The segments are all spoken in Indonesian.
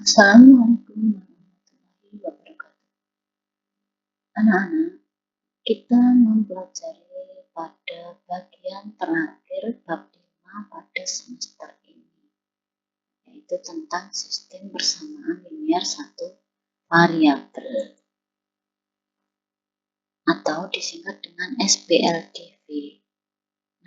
Assalamualaikum warahmatullahi wabarakatuh. Anak-anak, kita mempelajari pada bagian terakhir bab 5 pada semester ini, yaitu tentang sistem persamaan linier satu variabel atau disingkat dengan SPLDV.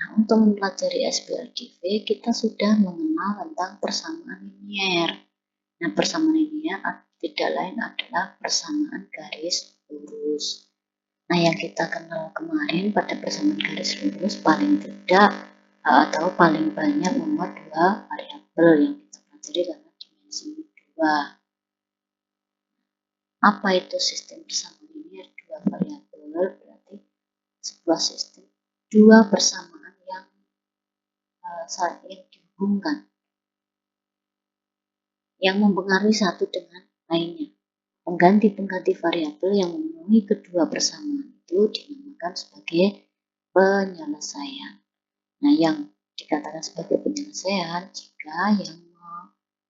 Nah, untuk mempelajari SPLDV, kita sudah mengenal tentang persamaan linier. Nah, persamaan linier tidak lain adalah persamaan garis lurus. Nah, yang kita kenal kemarin pada persamaan garis lurus paling tidak atau paling banyak memuat dua variabel yang kita pelajari karena dimensi 2. Apa itu sistem persamaan linier dua variabel? Berarti sebuah sistem dua persamaan yang dihubungkan, yang mempengaruhi satu dengan lainnya. Pengganti-pengganti variabel yang memenuhi kedua persamaan itu dinamakan sebagai penyelesaian. Nah, yang dikatakan sebagai penyelesaian jika yang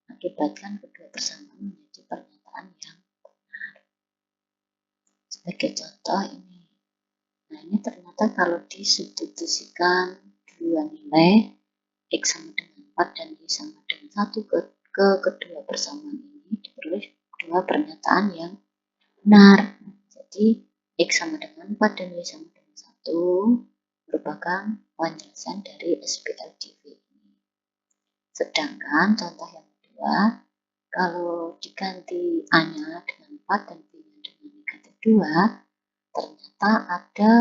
mengakibatkan kedua persamaan menjadi pernyataan yang benar. Sebagai contoh ini. Nah, ini ternyata kalau disubstitusikan dua nilai X sama dengan 4 dan Y sama dengan 1 ke kedua persamaan ini diperoleh dua pernyataan yang benar. Jadi X sama dengan 4 dan Y sama dengan 1 merupakan penyelesaian dari SPLDV ini. Sedangkan contoh yang kedua, kalau diganti A-nya dengan 4 dan B-nya dengan negatif 2, ternyata ada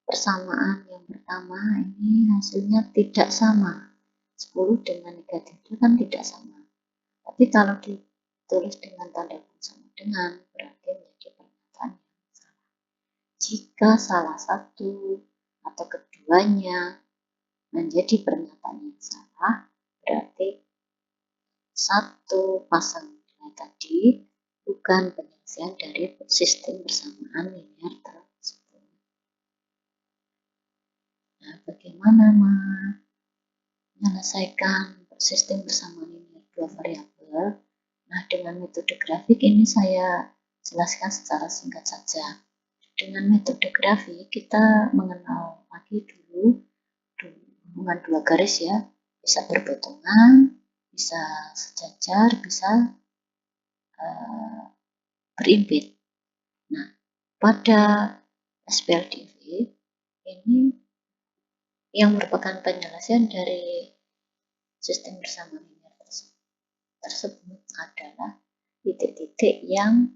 persamaan yang pertama ini hasilnya tidak sama. 10 dengan negatif 2 kan tidak sama. Tapi kalau ditulis dengan tanda sama dengan, berarti menjadi pernyataan yang salah. Jika salah satu atau keduanya menjadi pernyataan yang salah, berarti satu pasang nilai tadi bukan penyelesaian dari sistem persamaan linier tersebut. Nah, bagaimana menyelesaikan sistem persamaan linier dua variabel? Nah, dengan metode grafik ini saya jelaskan secara singkat saja. Dengan metode grafik kita mengenal lagi dulu hubungan dua garis ya, bisa berpotongan, bisa sejajar, bisa berimpit. Nah, pada SPLDV ini yang merupakan penyelesaian dari sistem persamaan linier tersebut adalah titik-titik yang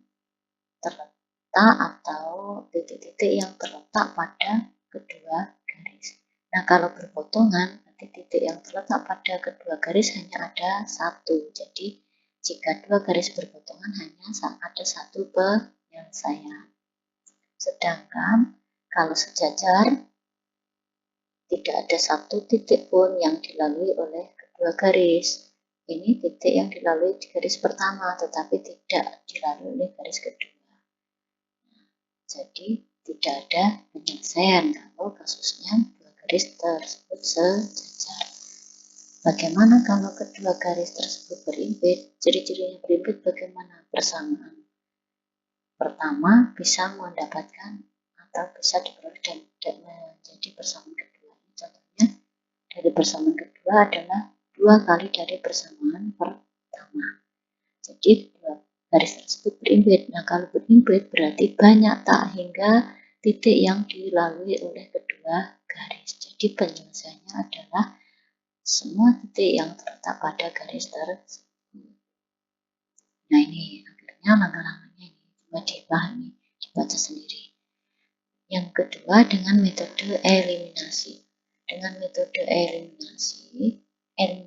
terletak atau titik-titik yang terletak pada kedua garis. Nah, kalau berpotongan, berarti titik yang terletak pada kedua garis hanya ada satu. Jadi, jika dua garis berpotongan hanya ada satu penyelesaian. Sedangkan kalau sejajar, tidak ada satu titik pun yang dilalui oleh kedua garis. Ini titik yang dilalui di garis pertama, tetapi tidak dilalui oleh garis kedua. Jadi tidak ada penyelesaian kalau kasusnya dua garis tersebut sejajar. Bagaimana kalau kedua garis tersebut berimpit? Ciri-cirinya berimpit bagaimana? Persamaan pertama bisa mendapatkan atau bisa diperoleh dan menjadi persamaan kedua. Contohnya dari persamaan kedua adalah 2 kali dari persamaan pertama. Jadi dua garis tersebut berimpit. Nah, kalau berimpit berarti banyak tak hingga titik yang dilalui oleh kedua garis. Jadi penyelesaiannya adalah semua titik yang terletak pada garis tersebut. Nah, ini akhirnya langkah-langkahnya ini coba dipahami, dibaca sendiri. Yang kedua dengan metode eliminasi. Dengan metode eliminasi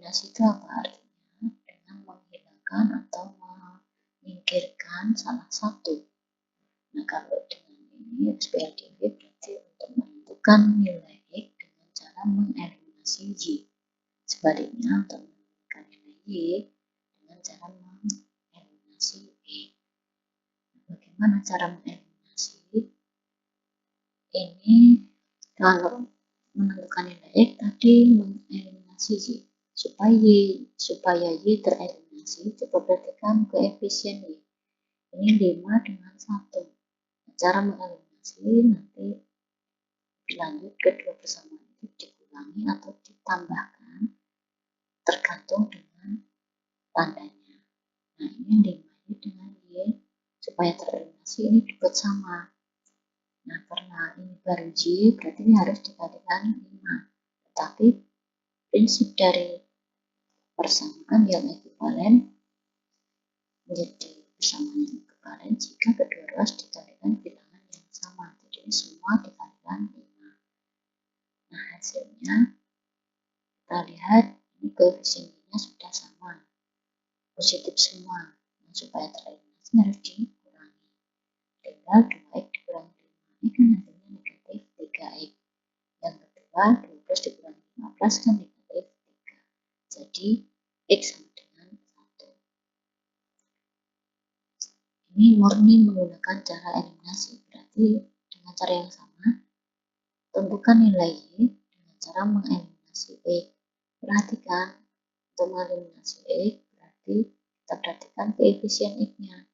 itu apa artinya? Dengan menghilangkan atau menyingkirkan salah satu. Nah, kalau dengan ini SPLDV berarti untuk menentukan nilai X dengan cara mengeliminasi Y. Sebaliknya untuk menentukan nilai Y dengan cara mengeliminasi E. Bagaimana cara mengeliminasi? Ini kalau menentukan nilai X tadi mengeliminasi Y supaya Y tereliminasi eliminasi, coba perhatikan koefisien Y. Ini 5 dengan 1. Cara mengeliminasi nanti lanjut kedua persamaan itu dikurangi atau ditambahkan tergantung dengan tandanya. Nah, ini 5 dengan Y supaya tereliminasi ini dibuat sama. Nah, karena ini baru Y berarti ini harus dikalikan 5. Tetapi prinsip dari persamaan yang ekuivalen menjadi persamaan yang ekuivalen jika kedua ruas dikalikan bilangan yang sama. Jadi ini semua dikalikan 5. Nah, hasilnya kita lihat ini koefisiennya sudah sama, positif semua. Nah, supaya tereliminasi harus dikurangi. Tinggal 2x dikurangi 5 ini kan hasilnya negatif 3x. Yang kedua 12 dikurangi 15 kan negatif 3. Jadi x sama dengan 1. Ini murni menggunakan cara eliminasi, berarti dengan cara yang sama tentukan nilai Y dengan cara mengeliminasi X. Perhatikan, untuk mengeliminasi X berarti kita perhatikan koefisien X-nya.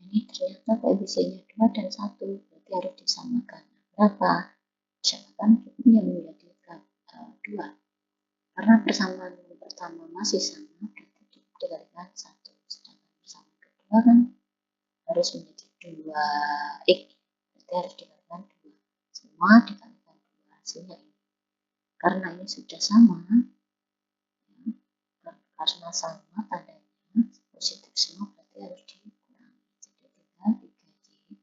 Ini ternyata koefisiennya 2 dan 1, berarti harus disamakan. Berapa? Disamakan cukupnya menjadi 2. Karena persamaan yang pertama masih sama, berarti cukup dikalikan 1. Sedangkan persamaan kedua kan harus menjadi 2x, berarti harus dikalikan 2. Semua dikalikan 2, hasilnya ini. Karena ini sudah sama, ya, karena sama tandanya positif semua, berarti harus dikurangi. Jadi tinggal 3y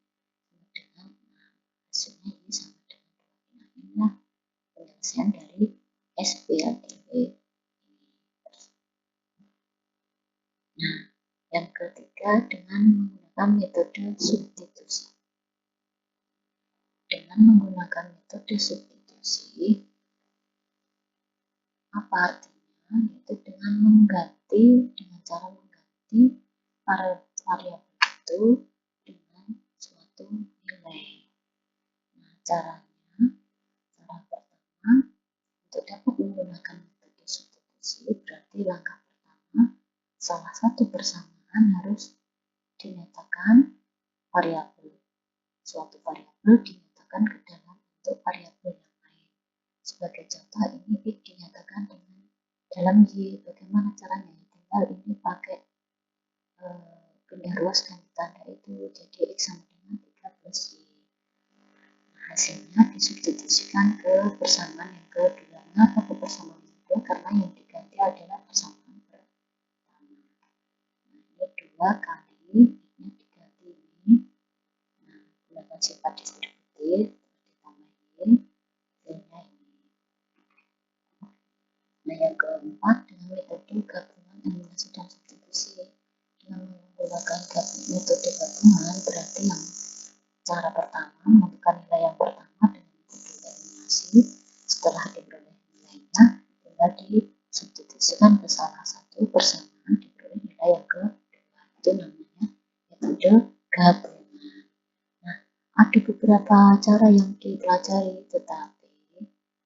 sama dengan 6. Hasilnya ini sama dengan 2. Nah, inilah penyelesaian dari SPLDW. Nah, yang ketiga dengan menggunakan metode substitusi. Dengan menggunakan metode substitusi, apa artinya? Yaitu dengan cara mengganti variabel itu dengan suatu nilai. Nah, cara pertama untuk dapat menggunakan metode substitusi berarti langkah pertama salah satu persamaan harus dinyatakan suatu variabel dinyatakan ke dalam bentuk variabel yang lain. Sebagai contoh ini X dinyatakan dengan dalam Y. Bagaimana caranya? Tinggal ini pakai pindah ruas ganti tanda itu, jadi X sama dengan 3 plus Y. Nah, hasilnya disubstitusikan ke persamaan yang kedua. Mengapa ke persamaan yang kedua? Karena yang diganti adalah persamaan pertama. Nah, ini 2 kali X-nya diganti ini. Nah, gunakan sifat distributif, ditambahin, hasilnya ini. Nah, yang keempat dengan metode gabungan eliminasi dan substitusi. Dengan menggunakan metode gabungan berarti yang cara pertama menentukan nilai yang pertama dengan metode eliminasi. Setelah diperoleh nilainya, tinggal disubstitusikan ke salah satu persamaan diperoleh nilai yang kedua. Itu namanya metode gabungan. Nah, ada beberapa cara yang dipelajari, tetapi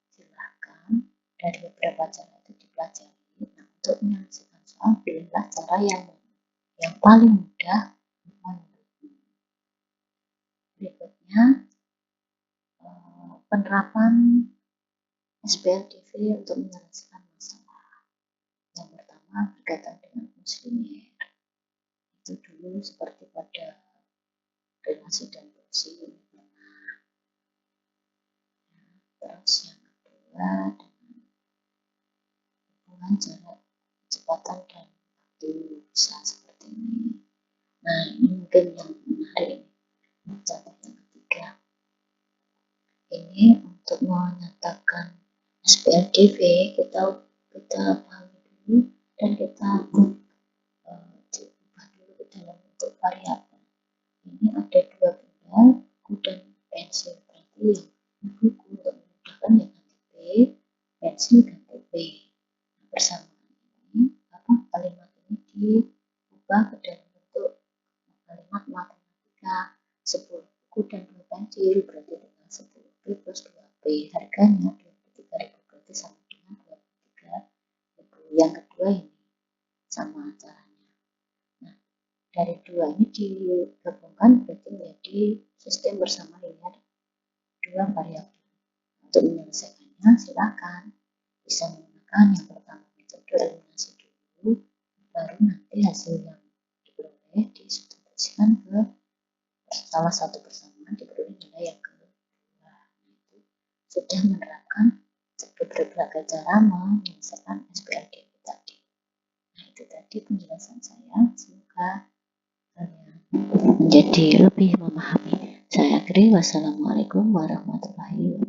silahkan dari beberapa cara itu dipelajari. Nah, untuk menyelesaikan soal pilihlah cara yang paling mudah menurutmu. Berikutnya penerapan SPLDV untuk menyelesaikan masalah. Yang pertama berkaitan dengan fungsi linier. Itu dulu seperti pada relasi dan fungsi ini pernah. Terus yang kedua dengan hubungan jarak kecepatan dan waktu, bisa seperti ini. Nah, ini mungkin yang menarik. Contoh yang ketiga, ini untuk menyatakan SPLDV kita pahami dulu dan kita diubah dulu ke dalam bentuk variabel. Ini ada dua benda, buku dan pensil. Berarti yang buku untuk memudahkan yang ganti P, pensil ganti P. Nah, persamaan ini kalimat ini diubah ke dalam bentuk kalimat matematika. 10 buku dan 2 pensil berarti dengan 10 P plus 2 P. Harganya 23.000 berarti sama dengan 23.000. Yang kedua ini sama caranya. dari dua ini digabungkan berarti menjadi sistem bersama linear dua variabel. Untuk menyelesaikannya silakan bisa menggunakan yang pertama metode eliminasi dulu, baru nanti hasil yang diperoleh disubstitusikan ke salah satu persamaan diperoleh nilai yang kedua. Itu sudah menerapkan berbagai cara menyelesaikan SPLDB tadi. Nah, itu tadi penjelasan saya. Semoga kalian menjadi lebih memahami. Saya akhiri. Wassalamualaikum warahmatullahi wabarakatuh.